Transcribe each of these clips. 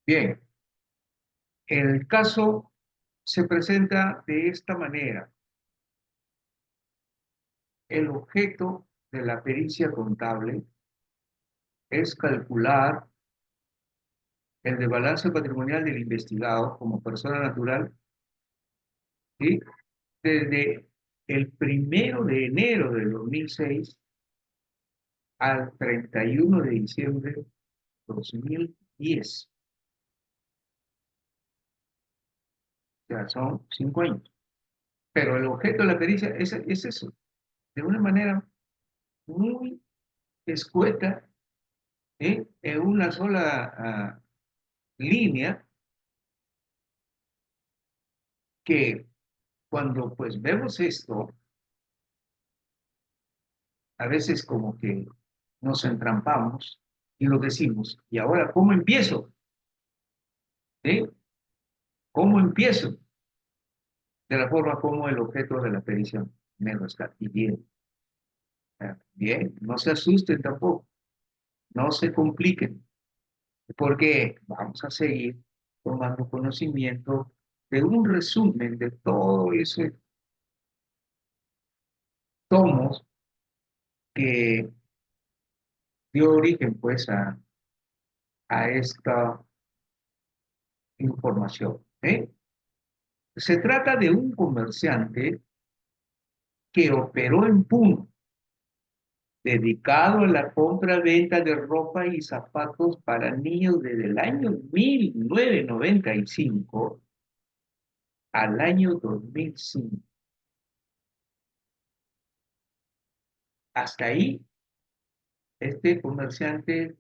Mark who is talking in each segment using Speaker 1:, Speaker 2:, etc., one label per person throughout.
Speaker 1: Bien, el caso se presenta de esta manera. El objeto de la pericia contable es calcular el desbalance patrimonial del investigado como persona natural, ¿sí? Desde el 1 de enero del 2006 al 31 de diciembre de 2010. O sea, son 5 años. Pero el objeto de la pericia es eso, de una manera muy escueta, ¿eh? En una sola línea, que cuando pues vemos esto, a veces como que nos entrampamos y lo decimos, ¿y ahora cómo empiezo? ¿Eh? ¿Cómo empiezo? De la forma como el objeto de la pericia me lo está pidiendo. Bien, no se asusten tampoco, no se compliquen, porque vamos a seguir tomando conocimiento de un resumen de todo ese tomos que dio origen pues a esta información. ¿Eh? Se trata de un comerciante que operó en Puno, dedicado a la compra-venta de ropa y zapatos para niños desde el año 1995 al año 2005. Hasta ahí, este comerciante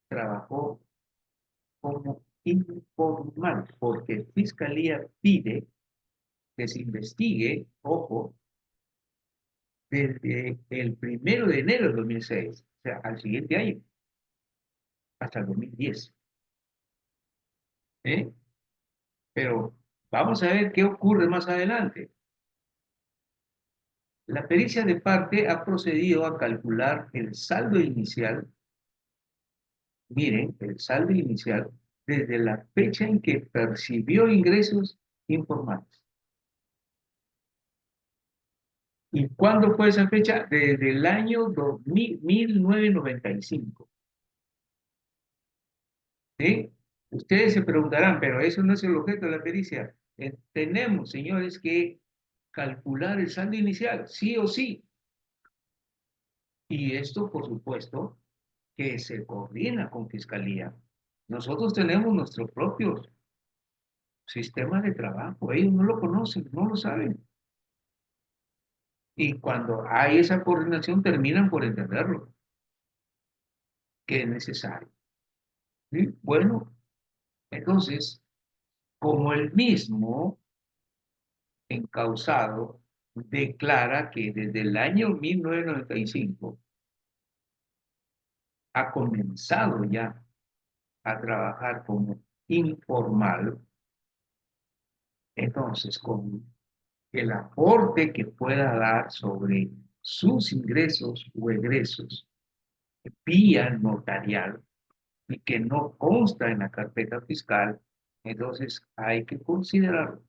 Speaker 1: trabajó como informal, porque Fiscalía pide que se investigue, ojo, desde el 1 de enero del 2006, o sea, al siguiente año, hasta el 2010. ¿Eh? Pero vamos a ver qué ocurre más adelante. La pericia de parte ha procedido a calcular el saldo inicial, miren, el saldo inicial desde la fecha en que percibió ingresos informales. ¿Y cuándo fue esa fecha? Desde el año 2000, 1995. ¿Sí? Ustedes se preguntarán, pero eso no es el objeto de la pericia. Tenemos, señores, que calcular el saldo inicial, sí o sí. Y esto, por supuesto, que se coordina con Fiscalía. Nosotros tenemos nuestro propio sistema de trabajo. Ellos no lo conocen, no lo saben. Y cuando hay esa coordinación, terminan por entenderlo, que es necesario. ¿Sí? Bueno, entonces, como el mismo encausado declara que desde el año 1995 ha comenzado ya a trabajar como informal, entonces con el aporte que pueda dar sobre sus ingresos o egresos vía notarial y que no consta en la carpeta fiscal, entonces hay que considerarlo.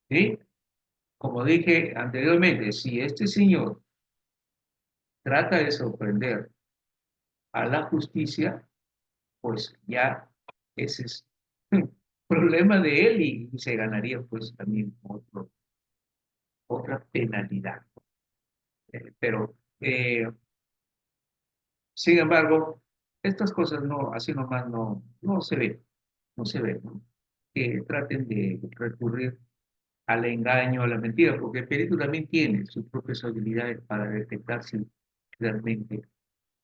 Speaker 1: ¿Sí? Como dije anteriormente, si este señor trata de sorprender a la justicia, pues ya ese es problema de él y se ganaría pues también otra penalidad. Pero, sin embargo, estas cosas no, así nomás no se ven, no se ven, ¿no? Que traten de recurrir al engaño, a la mentira, porque el perito también tiene sus propias habilidades para detectar si realmente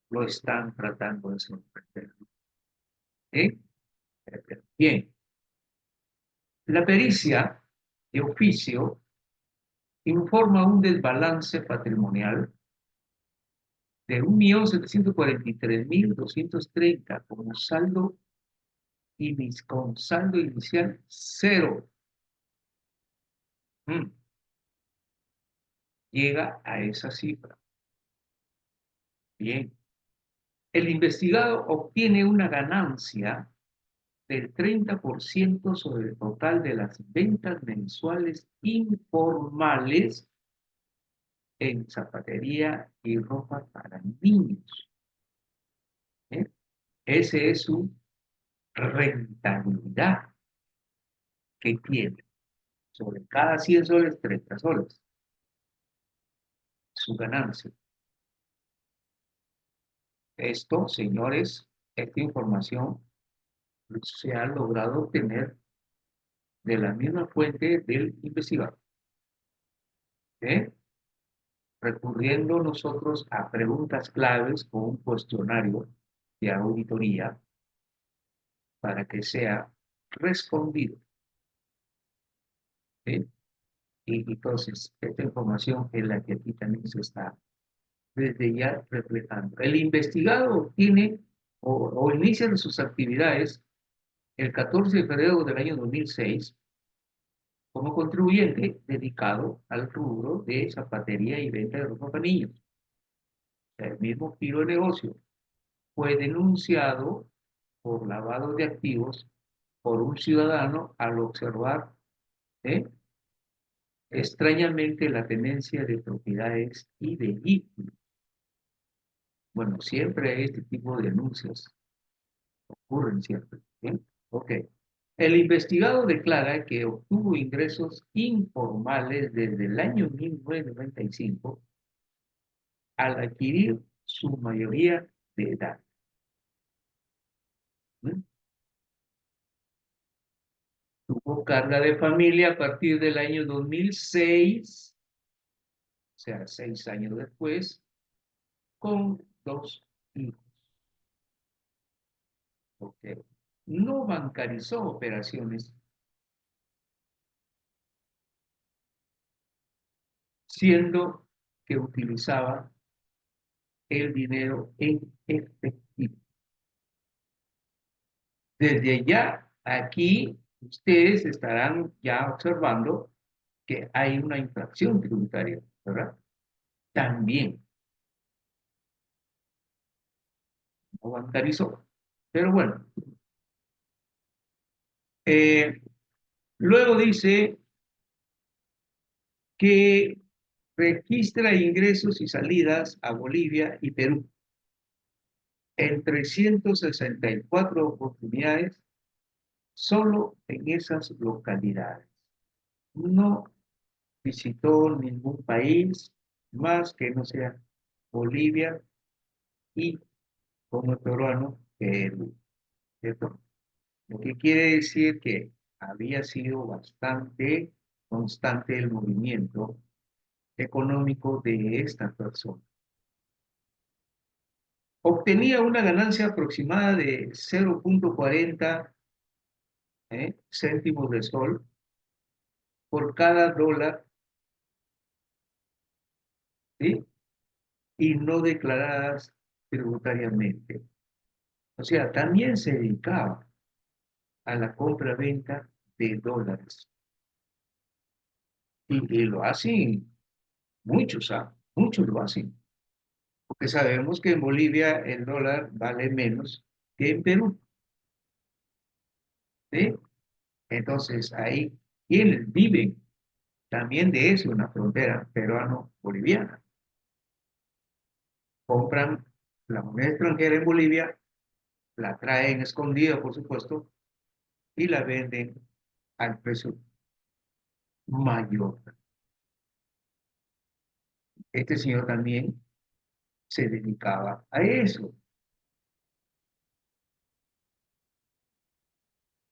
Speaker 1: lo están tratando de sorprender. ¿Eh? Bien, la pericia de oficio informa un desbalance patrimonial de 1.743.230 con saldo inicial cero. Mm, Llega a esa cifra. Bien. El investigado obtiene una ganancia del 30% sobre el total de las ventas mensuales informales en zapatería y ropa para niños. ¿Eh? Ese es su rentabilidad que tiene. Sobre cada 100 soles, 30 soles. Su ganancia. Esto, señores, esta información se ha logrado obtener de la misma fuente del investigador. ¿Eh? Recurriendo nosotros a preguntas claves con un cuestionario de auditoría para que sea respondido. ¿Sí? Y entonces, esta información es la que aquí también se está desde ya reflejando. El investigado tiene o inicia sus actividades el 14 de febrero del año 2006 como contribuyente dedicado al rubro de zapatería y venta de ropa para niños. El mismo giro de negocio fue denunciado por lavado de activos por un ciudadano al observar ¿eh? extrañamente la tenencia de propiedades y vehículos. Bueno, siempre este tipo de denuncias ocurren siempre. ¿Bien? Ok. El investigado declara que obtuvo ingresos informales desde el año 1995 al adquirir su mayoría de edad. ¿Mm? Tuvo carga de familia a partir del año 2006, o sea, 6 años después, con 2 hijos. Okay. No bancarizó operaciones, siendo que utilizaba el dinero en efectivo. Desde ya, aquí ustedes estarán ya observando que hay una infracción tributaria, ¿verdad? También no bancarizó. Pero bueno, eh, luego dice que registra ingresos y salidas a Bolivia y Perú en 364 oportunidades solo en esas localidades. No visitó ningún país más que no sea Bolivia y como peruano, Perú. ¿Cierto? Lo que quiere decir que había sido bastante constante el movimiento económico de esta persona. Obtenía una ganancia aproximada de 0,40 céntimos de sol por cada dólar, ¿sí? Y no declaradas tributariamente. O sea, también se dedicaba a la compra-venta de dólares. Y lo hacen muchos, ¿ah? Muchos lo hacen. Porque sabemos que en Bolivia el dólar vale menos que en Perú, ¿sí? Entonces, ahí quienes viven también de eso, una frontera peruano-boliviana. Compran la moneda extranjera en Bolivia, la traen escondida, por supuesto, y la venden al precio mayor. Este señor también se dedicaba a eso.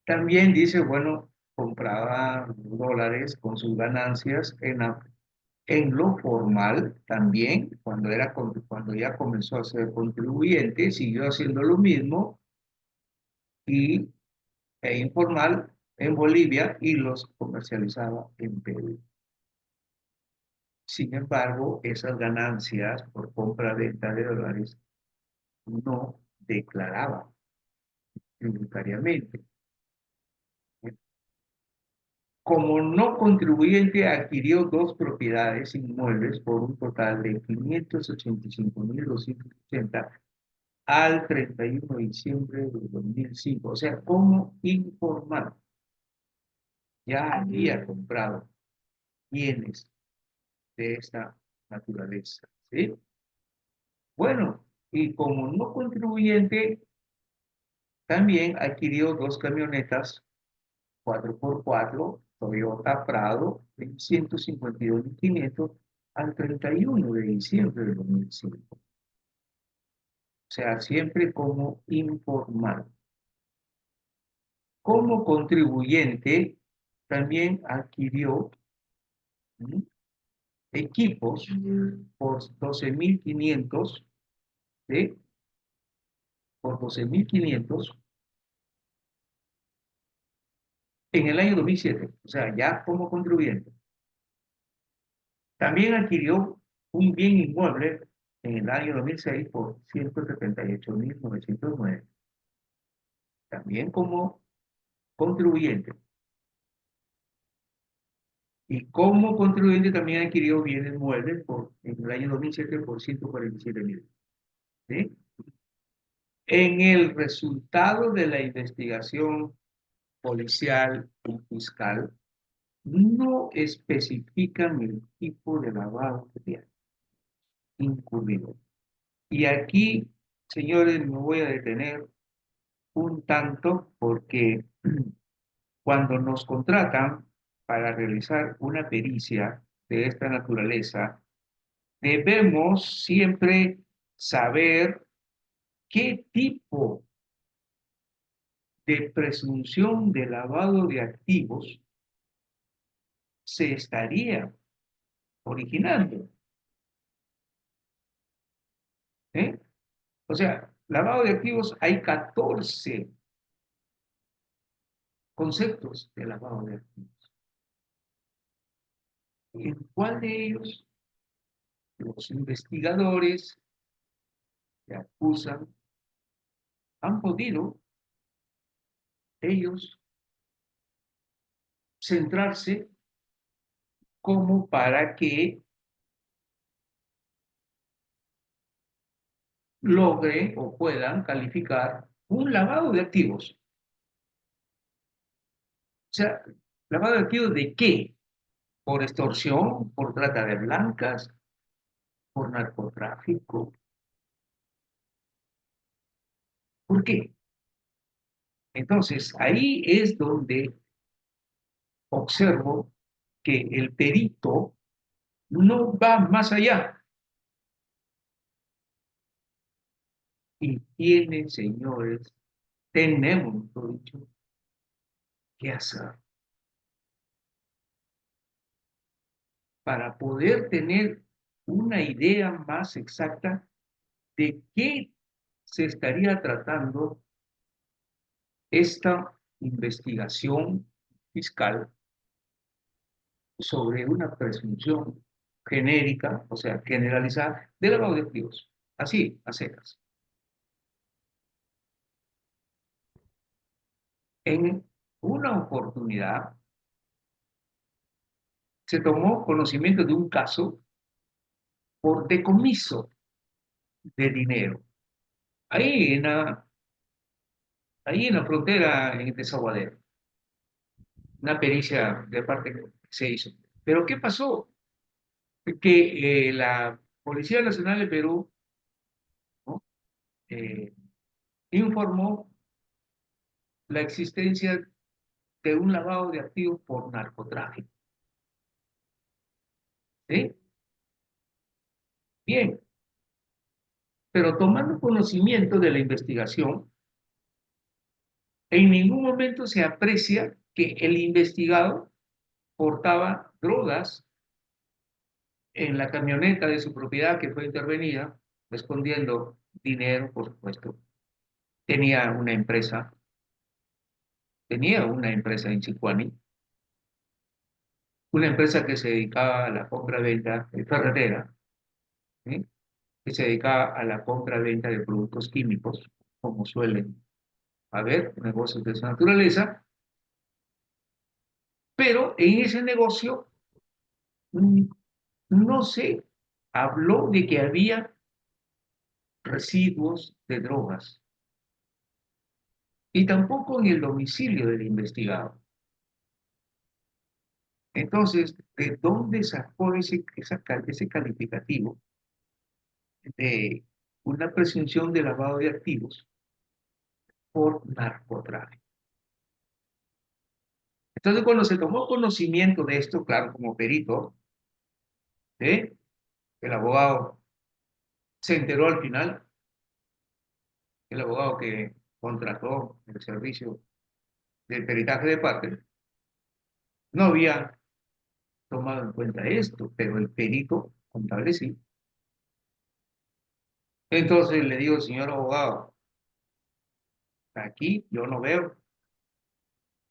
Speaker 1: También dice, bueno, compraba dólares con sus ganancias en lo formal también, cuando ya comenzó a ser contribuyente, siguió haciendo lo mismo y, informal en Bolivia y los comercializaba en Perú. Sin embargo, esas ganancias por compra-venta de dólares no declaraba tributariamente. Como no contribuyente, adquirió dos propiedades inmuebles por un total de 585.280 al 31 de diciembre de 2005. O sea, ¿cómo informar? Ya había comprado bienes de esta naturaleza, ¿sí? Bueno, y como no contribuyente, también adquirió dos camionetas 4x4 Toyota Prado en 152.500 al 31 de diciembre de 2005. O sea, siempre como informal. Como contribuyente, también adquirió equipos por 12.500, ¿sí? Por 12.500 en el año 2007, o sea, ya como contribuyente. También adquirió un bien inmueble en el año 2006 por 178.909, también como contribuyente. Y como contribuyente también adquirió bienes muebles en el año 2007 por 147.000. ¿Sí? En el resultado de la investigación policial y fiscal, no especifican el tipo de lavado que ha incurrido. Y aquí, señores, me voy a detener un tanto porque cuando nos contratan para realizar una pericia de esta naturaleza, debemos siempre saber qué tipo de presunción de lavado de activos se estaría originando. ¿Eh? O sea, lavado de activos, hay 14 conceptos de lavado de activos. ¿En cuál de ellos los investigadores que acusan han podido ellos centrarse como para que logren o puedan calificar un lavado de activos? O sea, ¿lavado de activos de qué? ¿Por extorsión? ¿Por trata de blancas? ¿Por narcotráfico? ¿Por qué? Entonces, ahí es donde observo que el perito no va más allá y tiene, señores, tenemos, mejor dicho, que hacer para poder tener una idea más exacta de qué se estaría tratando esta investigación fiscal sobre una presunción genérica, o sea, generalizada, de lavado de activos. Así, a secas. En una oportunidad se tomó conocimiento de un caso por decomiso de dinero. Ahí ahí en la frontera, en Desaguadero, una pericia de parte que se hizo. Pero ¿qué pasó? Que la Policía Nacional de Perú, ¿no? eh, informó la existencia de un lavado de activos por narcotráfico. ¿Sí? Bien, pero tomando conocimiento de la investigación, en ningún momento se aprecia que el investigado portaba drogas en la camioneta de su propiedad que fue intervenida, escondiendo dinero, por supuesto. Tenía una empresa, tenía una empresa en Chicuani, una empresa que se dedicaba a la compra-venta de ferretera, ¿sí? Que se dedicaba a la compra-venta de productos químicos, como suelen haber negocios de esa naturaleza, pero en ese negocio no se habló de que había residuos de drogas y tampoco en el domicilio del investigado. Entonces, ¿de dónde sacó ese calificativo de una presunción de lavado de activos por narcotráfico? Entonces, cuando se tomó conocimiento de esto, claro, como perito, ¿eh? El abogado se enteró al final, el abogado que contrató el servicio del peritaje de parte, no había tomado en cuenta esto, pero el perito contable sí. Entonces le digo, señor abogado, aquí yo no veo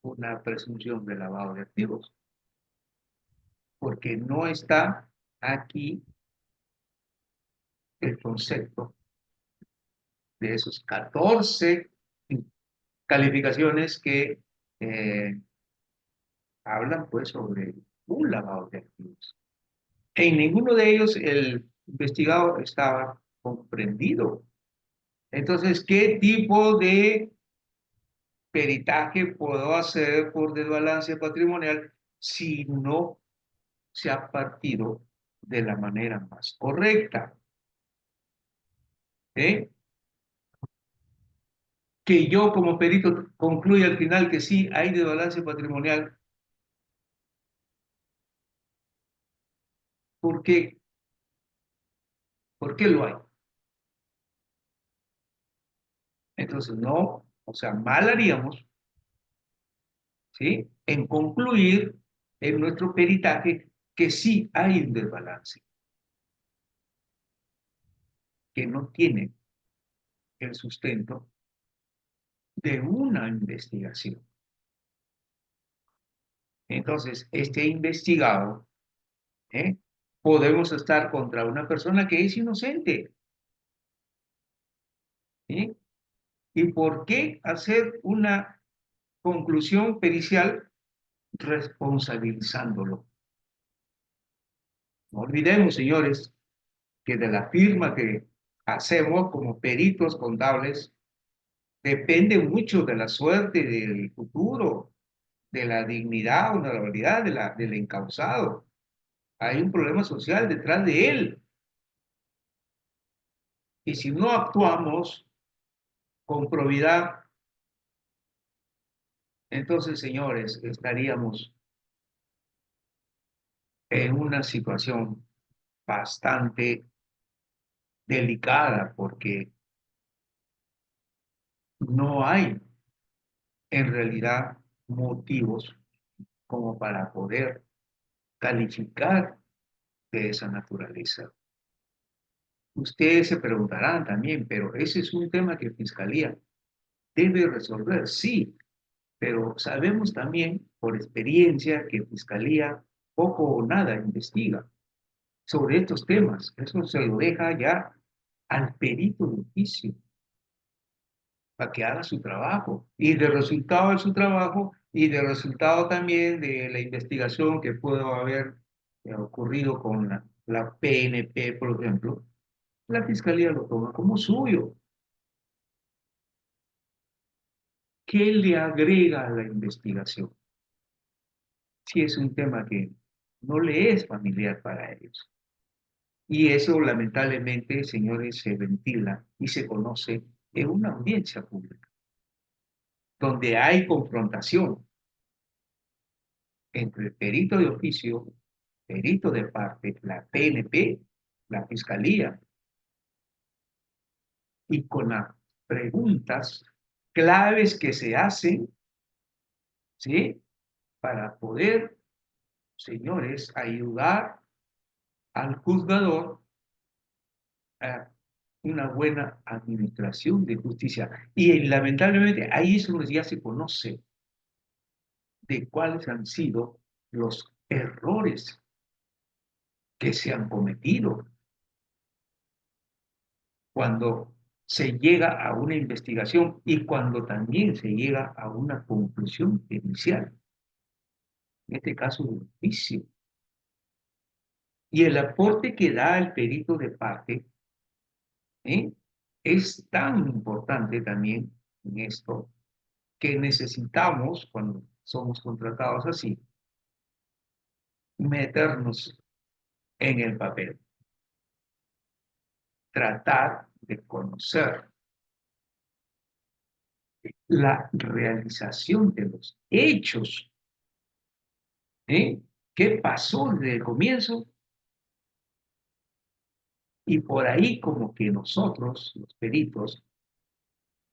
Speaker 1: una presunción de lavado de activos, porque no está aquí el concepto de esos 14 calificaciones que eh, hablan pues sobre un lavado de activos. En ninguno de ellos el investigado estaba comprendido. Entonces, ¿qué tipo de peritaje puedo hacer por desbalance patrimonial si no se ha partido de la manera más correcta? ¿Eh? Que yo como perito concluya al final que sí hay desbalance patrimonial. ¿Por qué? ¿Por qué lo hay? Entonces, no, o sea, mal haríamos, ¿sí? En concluir en nuestro peritaje que sí hay un desbalance, que no tiene el sustento de una investigación. Entonces, este investigado, ¿eh? Podemos estar contra una persona que es inocente, ¿sí? ¿Y por qué hacer una conclusión pericial responsabilizándolo? No olvidemos, señores, que de la firma que hacemos como peritos contables depende mucho de la suerte del futuro, de la dignidad, honorabilidad del encausado. Hay un problema social detrás de él. Y si no actuamos con probidad, entonces, señores, estaríamos en una situación bastante delicada porque no hay en realidad motivos como para poder calificar de esa naturaleza. Ustedes se preguntarán también, pero ese es un tema que Fiscalía debe resolver, sí, pero sabemos también por experiencia que Fiscalía poco o nada investiga sobre estos temas. Eso se lo deja ya al perito de oficio para que haga su trabajo. Y de resultado de su trabajo y de resultado también de la investigación que pudo haber ocurrido con la PNP, por ejemplo, la Fiscalía lo toma como suyo. ¿Qué le agrega a la investigación? Si es un tema que no le es familiar para ellos. Y eso, lamentablemente, señores, se ventila y se conoce en una audiencia pública, donde hay confrontación entre el perito de oficio, perito de parte, la PNP, la Fiscalía, y con las preguntas claves que se hacen, ¿sí? Para poder, señores, ayudar al juzgador a una buena administración de justicia. Y lamentablemente ahí es donde ya se conoce de cuáles han sido los errores que se han cometido cuando se llega a una investigación y cuando también se llega a una conclusión inicial, en este caso de juicio. Y el aporte que da el perito de parte, ¿eh? Es tan importante también en esto que necesitamos, cuando somos contratados así, meternos en el papel, tratar de conocer la realización de los hechos, ¿eh? ¿Qué pasó desde el comienzo? Y por ahí como que nosotros, los peritos,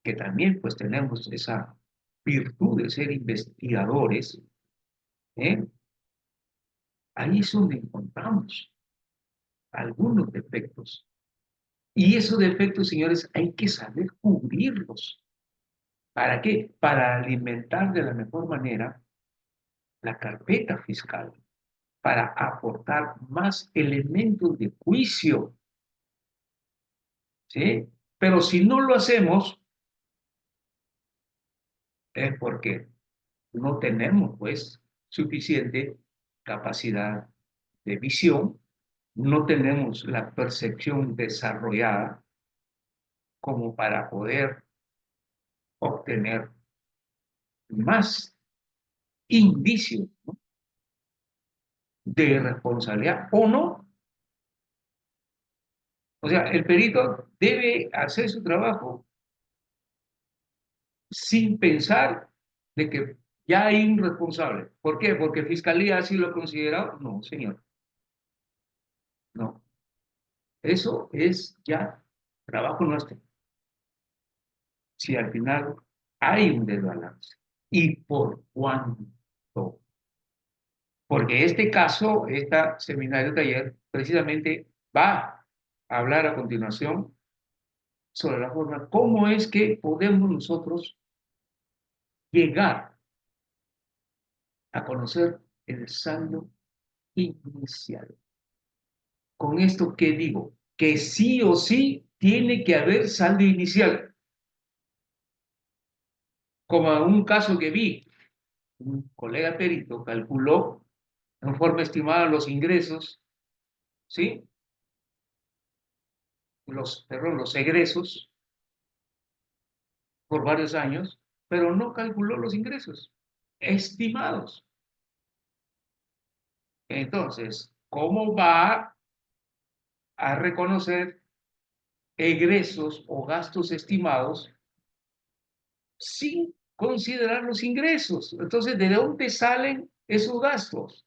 Speaker 1: que también pues tenemos esa virtud de ser investigadores, ¿eh? Ahí es donde encontramos algunos defectos. Y esos defectos, señores, hay que saber cubrirlos. ¿Para qué? Para alimentar de la mejor manera la carpeta fiscal, para aportar más elementos de juicio, ¿sí? Pero si no lo hacemos, es porque no tenemos, pues, suficiente capacidad de visión, no tenemos la percepción desarrollada como para poder obtener más indicios, ¿no?, de responsabilidad o no. O sea, el perito debe hacer su trabajo sin pensar de que ya hay un responsable. ¿Por qué? ¿Porque Fiscalía así lo ha considerado? No, señor, no. Eso es ya trabajo nuestro. Si al final hay un desbalance. ¿Y por cuánto? Porque este caso, este seminario taller, precisamente va a hablar a continuación sobre la forma, cómo es que podemos nosotros llegar a conocer el saldo inicial. ¿Con esto qué digo? Que sí o sí tiene que haber saldo inicial. Como en un caso que vi, un colega perito calculó en forma estimada los ingresos, ¿sí? Los egresos por varios años, pero no calculó los ingresos estimados. Entonces, ¿cómo va a reconocer egresos o gastos estimados sin considerar los ingresos? Entonces, ¿de dónde salen esos gastos?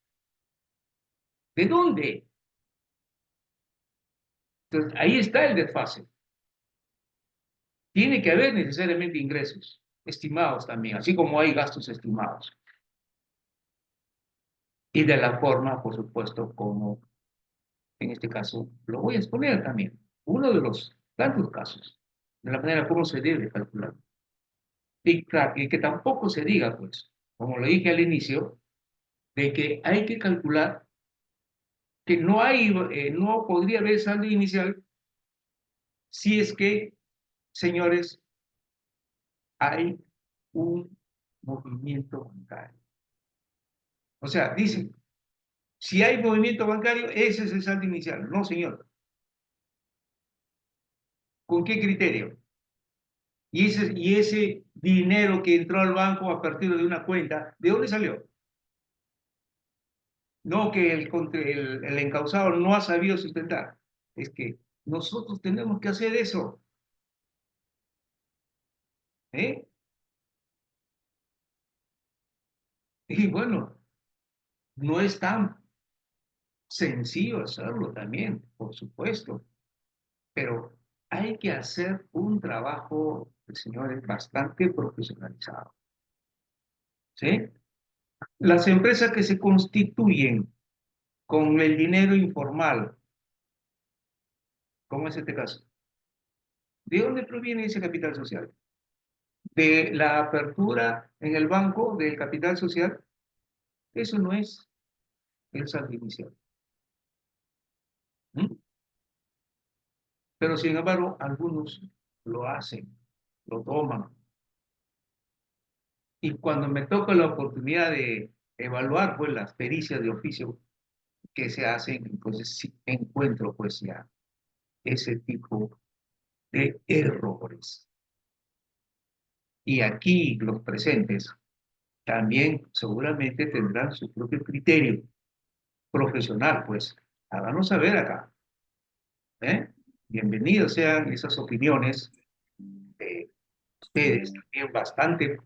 Speaker 1: ¿De dónde? Entonces, ahí está el desfase. Tiene que haber necesariamente ingresos estimados también, así como hay gastos estimados. Y de la forma, por supuesto, como en este caso lo voy a exponer también. Uno de los tantos casos, de la manera como se debe calcular. Y, claro, y que tampoco se diga, pues, como lo dije al inicio, de que hay que calcular que no hay, no podría haber saldo inicial si es que, señores, hay un movimiento bancario. O sea, dicen, si hay movimiento bancario, ese es el saldo inicial. No, señor. ¿Con qué criterio? Y ese dinero que entró al banco a partir de una cuenta, ¿de dónde salió? No que el encausado no ha sabido sustentar. Es que nosotros tenemos que hacer eso. ¿Eh? Y bueno, no es tan sencillo hacerlo también, por supuesto, pero hay que hacer un trabajo, señores, bastante profesionalizado. ¿Sí? Las empresas que se constituyen con el dinero informal, como es este caso, ¿de dónde proviene ese capital social? ¿De la apertura en el banco del capital social? Eso no es el saldo inicial. ¿Mm? Pero sin embargo, algunos lo hacen, lo toman. Y cuando me toca la oportunidad de evaluar pues las pericias de oficio que se hacen, entonces sí encuentro pues ya ese tipo de errores. Y aquí los presentes también seguramente tendrán su propio criterio profesional, pues háganos saber acá, ¿eh? Bienvenidos sean esas opiniones de ustedes, también bastante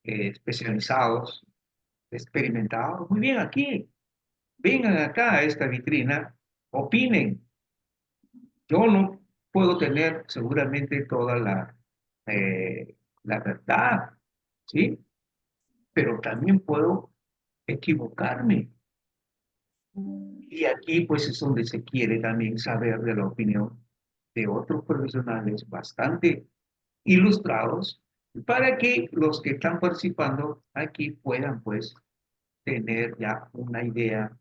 Speaker 1: especializados, experimentados. Muy bien, aquí, vengan acá a esta vitrina, opinen. Yo no puedo tener seguramente toda la verdad, ¿sí? Pero también puedo equivocarme. Y aquí pues es donde se quiere también saber de la opinión de otros profesionales bastante ilustrados para que los que están participando aquí puedan pues tener ya una idea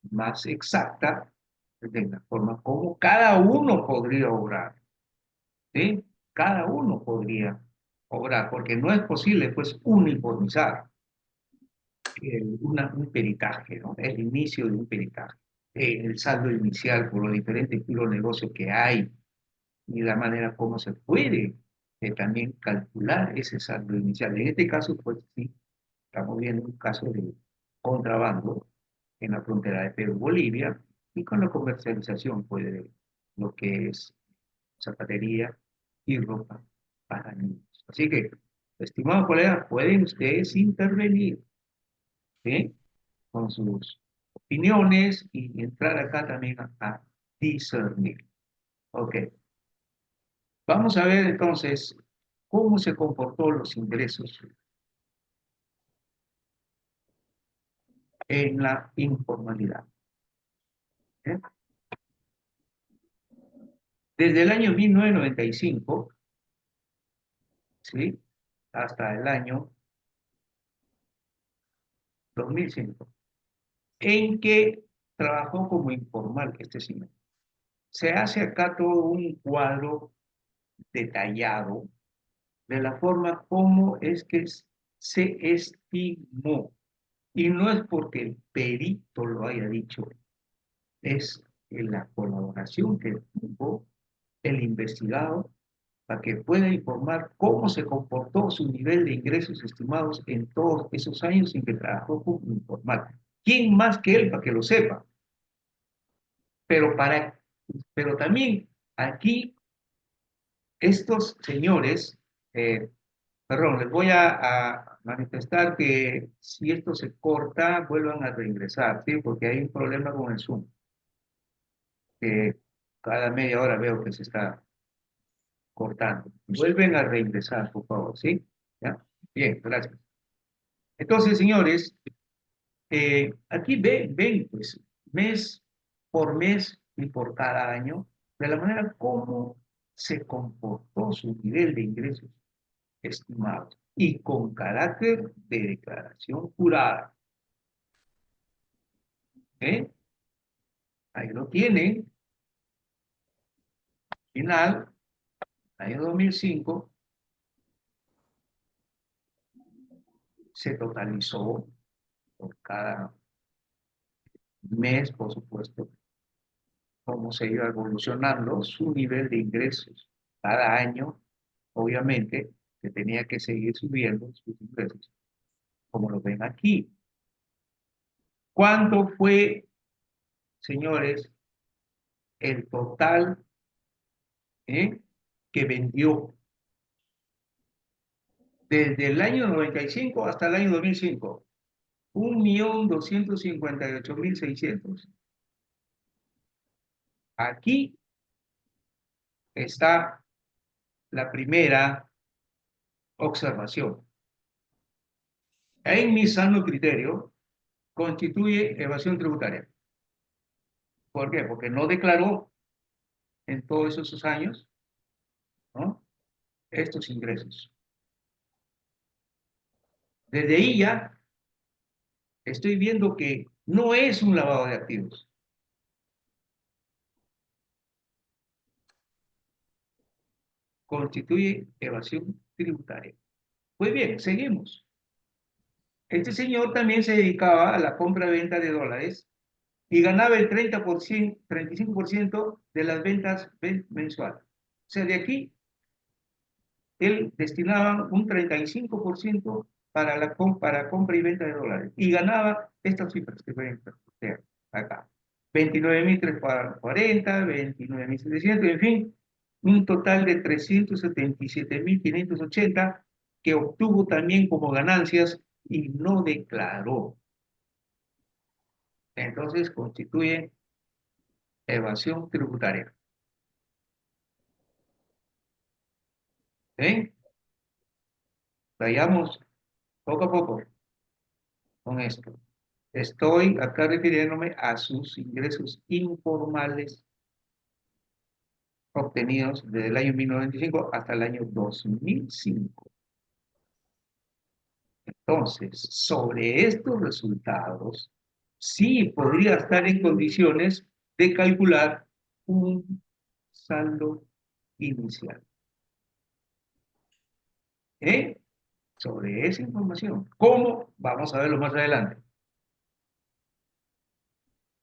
Speaker 1: más exacta de la forma como cada uno podría obrar, ¿sí? Cada uno podría obrar, porque no es posible pues uniformizar un peritaje, ¿no? El inicio de un peritaje, el saldo inicial por los diferentes tipos de negocio que hay y la manera como se puede también calcular ese saldo inicial. En este caso, pues sí, estamos viendo un caso de contrabando en la frontera de Perú-Bolivia y con la comercialización, pues, de lo que es zapatería y ropa para niños. Así que, estimados colegas, pueden ustedes intervenir, ¿sí? Con sus opiniones y entrar acá también a discernir. Ok, vamos a ver entonces cómo se comportó los ingresos en la informalidad. ¿Eh? Desde el año 1995, ¿sí? Hasta el año 2005, en que trabajó como informal este señor. Se hace acá todo un cuadro detallado de la forma como es que se estimó. Y no es porque el perito lo haya dicho, es en la colaboración que tuvo el investigado para que pueda informar cómo se comportó su nivel de ingresos estimados en todos esos años en que trabajó como informal. ¿Quién más que él para que lo sepa? Pero, pero también aquí estos señores, perdón, les voy a manifestar que si esto se corta, vuelvan a reingresar, ¿sí? Porque hay un problema con el Zoom, que cada media hora veo que se está cortando. Vuelven a reingresar, por favor, ¿sí? ¿Ya? Bien, gracias. Entonces, señores, aquí ven, pues, mes por mes y por cada año, de la manera como se comportó su nivel de ingresos estimados y con carácter de declaración jurada. ¿Eh? Ahí lo tienen. Final, año 2005, se totalizó por cada mes, por supuesto, cómo se iba evolucionando su nivel de ingresos. Cada año, obviamente, se tenía que seguir subiendo sus ingresos, como lo ven aquí. ¿Cuánto fue, señores, el total que vendió desde el año 95 hasta el año 2005? 1.258.600. Aquí está la primera observación. En mi sano criterio, constituye evasión tributaria. ¿Por qué? Porque no declaró en todos esos años, ¿no?, estos ingresos. Desde ahí ya estoy viendo que no es un lavado de activos. Constituye evasión tributaria. Pues bien, seguimos. Este señor también se dedicaba a la compra-venta de dólares y ganaba el 30%, 35% de las ventas mensuales. O sea, de aquí él destinaba un 35% para compra y venta de dólares. Y ganaba estas cifras que ven acá. 29.340, 29.700, en fin, un total de 377.580 que obtuvo también como ganancias y no declaró. Entonces constituye evasión tributaria. ¿Eh? Vayamos poco a poco con esto. Estoy acá refiriéndome a sus ingresos informales obtenidos desde el año 1995 hasta el año 2005. Entonces, sobre estos resultados, sí podría estar en condiciones de calcular un saldo inicial. ¿Eh? Sobre esa información. ¿Cómo? Vamos a verlo más adelante.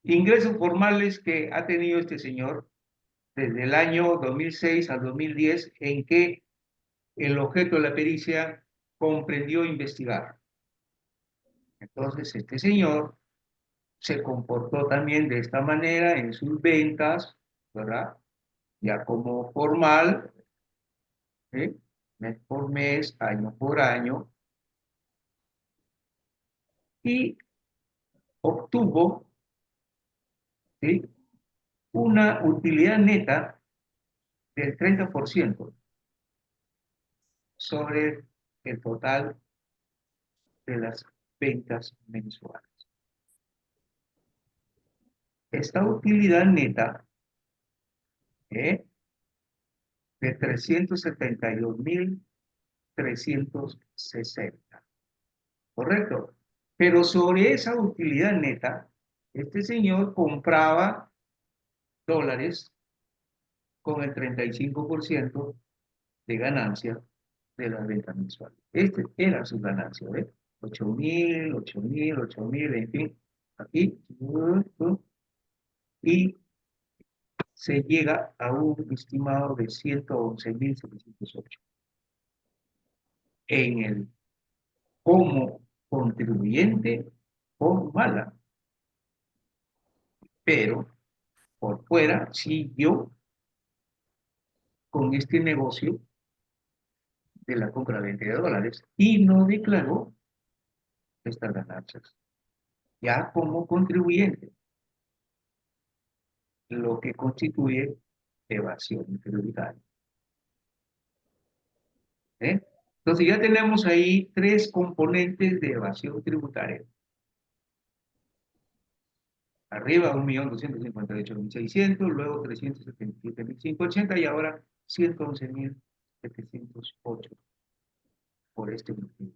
Speaker 1: Ingresos formales que ha tenido este señor desde el año 2006 al 2010, en que el objeto de la pericia comprendió investigar. Entonces, este señor se comportó también de esta manera en sus ventas, ¿verdad? Ya como formal, ¿eh? Mes por mes, año por año, y obtuvo, ¿sí?, una utilidad neta del 30% sobre el total de las ventas mensuales. Esta utilidad neta, ¿eh?, de 372.360, ¿correcto? Pero sobre esa utilidad neta, este señor compraba dólares con el 35% de ganancia de las ventas mensuales. Este era su ganancia, ¿ves? 8.000, 8.000, 8.000, en fin, aquí, y se llega a un estimado de 111.708 en el como contribuyente por mala, pero por fuera siguió con este negocio de la compra-venta de dólares y no declaró estas ganancias, ya como contribuyente, lo que constituye evasión tributaria. ¿Eh? Entonces ya tenemos ahí tres componentes de evasión tributaria. Arriba 1.258.600, luego 377.580 y ahora 111.708 por este motivo.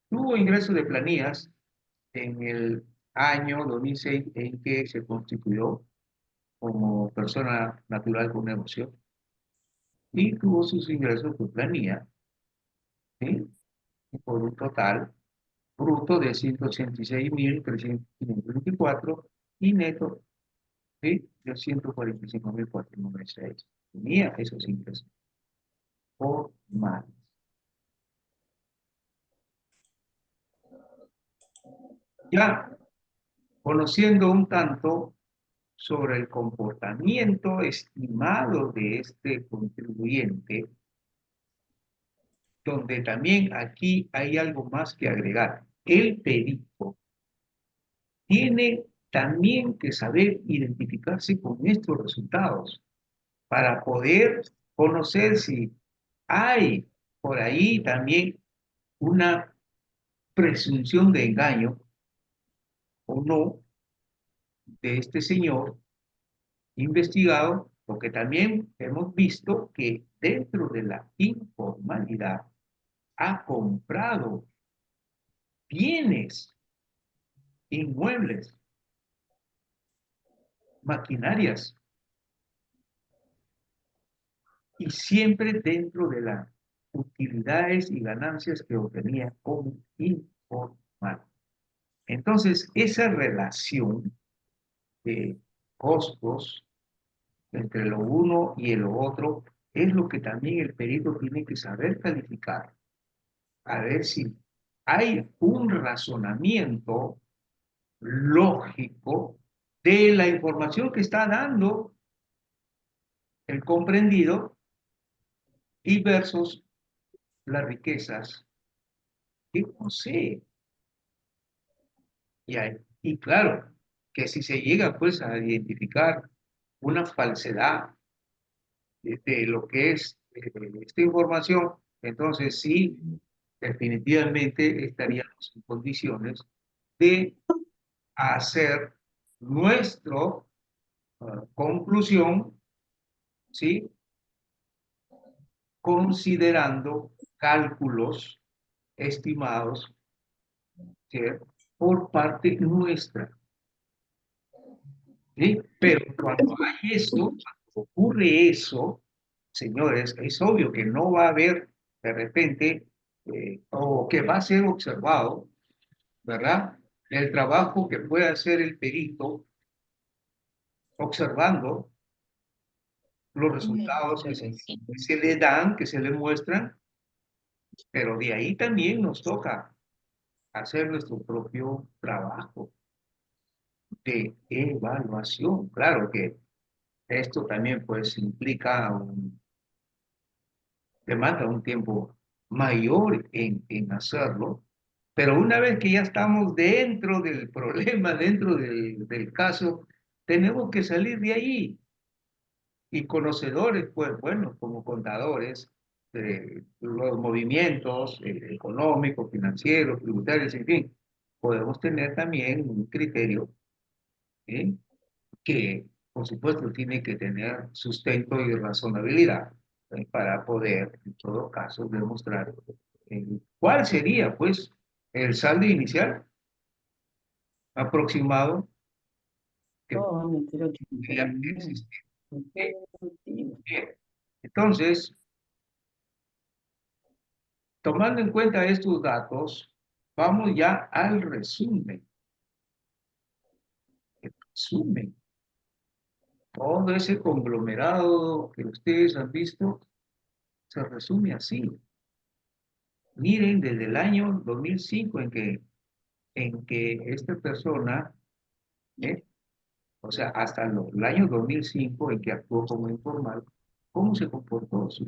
Speaker 1: Tuvo ingresos de planillas en el año 2006 en que se constituyó como persona natural con negocio y tuvo sus ingresos por planilla, ¿sí?, por un total bruto de 186.324 y neto, ¿sí?, de 145.496. Tenía esos ingresos por más. Ya conociendo un tanto sobre el comportamiento estimado de este contribuyente, donde también aquí hay algo más que agregar. El perito tiene también que saber identificarse con estos resultados para poder conocer si hay por ahí también una presunción de engaño o no de este señor investigado, porque también hemos visto que dentro de la informalidad ha comprado bienes inmuebles, maquinarias, y siempre dentro de las utilidades y ganancias que obtenía como informal. Entonces, esa relación de costos entre lo uno y lo otro es lo que también el perito tiene que saber calificar, a ver si hay un razonamiento lógico de la información que está dando el comprendido y versus las riquezas que posee. Y claro, que si se llega pues a identificar una falsedad de lo que es esta información, entonces sí, definitivamente estaríamos en condiciones de hacer nuestra conclusión, ¿sí? Considerando cálculos estimados, ¿sí? Por parte nuestra, ¿sí? Pero cuando hay eso, cuando ocurre eso, señores, es obvio que no va a haber de repente, o que va a ser observado, ¿verdad? El trabajo que puede hacer el perito observando los resultados que se le dan, que se le muestran, pero de ahí también nos toca hacer nuestro propio trabajo de evaluación. Claro que esto también pues implica demanda un tiempo mayor en hacerlo, pero una vez que ya estamos dentro del problema, dentro del caso, tenemos que salir de ahí. Y conocedores, pues bueno, como contadores, de los movimientos económicos, financieros, tributarios, en fin, podemos tener también un criterio, ¿sí? Que, por supuesto, tiene que tener sustento y razonabilidad, para poder, en todo caso, demostrar cuál sería, pues, el saldo inicial aproximado que podría existir. ¿Sí? Bien. Entonces, tomando en cuenta estos datos, vamos ya al resumen. El resumen. Todo ese conglomerado que ustedes han visto se resume así. Miren, desde el año 2005 en que esta persona, ¿eh? O sea, hasta el año 2005 en que actuó como informal, ¿cómo se comportó su